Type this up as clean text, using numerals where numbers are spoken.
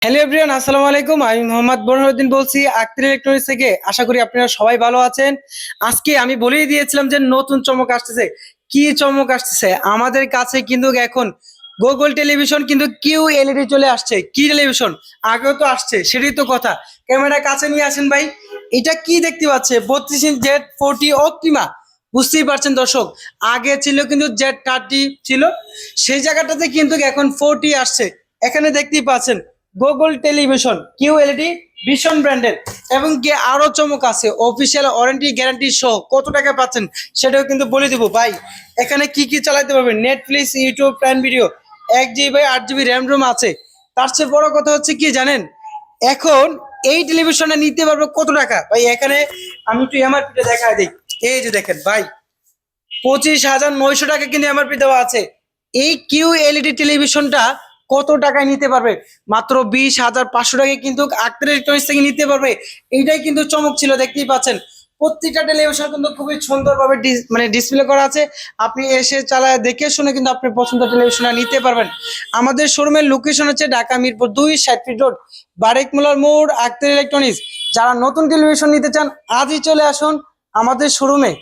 Hello everyone, আসসালামু আলাইকুম। আমি মোহাম্মদ বোরহানুদ্দিন বলছি আক্তার ইলেকট্রনিক্স থেকে। আশা করি আপনারা সবাই ভালো আছেন। আজকে আমি বলেই দিয়েছিলাম যে নতুন চমক আসতেছে। কি চমক আসতেছে আমাদের কাছে? কিন্তু এখন গুগল টেলিভিশন কিন্তু কিউ এলইডি চলে আসছে। কি টেলিভিশন আগেও তো আসছে, সেটাই তো কথা। ক্যামেরা কাছে নিয়ে আসেন ভাই। এটা কি দেখতে পাচ্ছে? 32 ইঞ্চ Z40 অপটিমা। বুঝতেই পারছেন দর্শক, আগে ছিল কিন্তু Z30 ছিল, সেই জায়গাটাতে কিন্তু এখন 40 আসছে। এখানে দেখতেই পাচ্ছেন গুগল টেলিভিশন কিউএলইডি ভিশন ব্র্যান্ডের। এবং কি আরো চমক আছে, অফিসিয়াল ওয়ারেন্টি গ্যারান্টি সহ কত টাকা পাচ্ছেন সেটাও কিন্তু বলে দিব ভাই। এখানে কি কি চালাতে পারবেন? Netflix, YouTube, prime video, 1 GB 8 GB RAM ROM আছে। তার চেয়ে বড় কথা হচ্ছে কি জানেন, এখন এই টেলিভিশনটা নিতে পারবো কত টাকা ভাই? এখানে আমি একটু এমআরপিটা দেখায় দিই। এই যে দেখেন ভাই, 25,900 টাকা কিন্তু এমআরপি দেওয়া আছে। এই কিউ এলইডি টেলিভিশনটা কত টাকায় নিতে পারবে? মাত্র 20,500 টাকায় কিন্তু আক্তার ইলেকট্রনিক্স থেকে নিতে পারবে। এইটাই কিন্তু চমক ছিল, দেখতেই পাচ্ছেন। প্রত্যেকটা টেলিভিশন কিন্তু খুবই সুন্দরভাবে ডিসপ্লে করা আছে। আপনি এসে চালায় দেখে শুনে কিন্তু আপনি পছন্দের টেলিভিশনটা নিতে পারবেন। আমাদের শোরুমের লোকেশন হচ্ছে ঢাকা মিরপুর 2, 60 ফিট রোড, বারেক মোল্লার মোড়, আক্তার ইলেকট্রনিক্স। যারা নতুন টেলিভিশন নিতে চান আজই চলে আসুন আমাদের শোরুমে।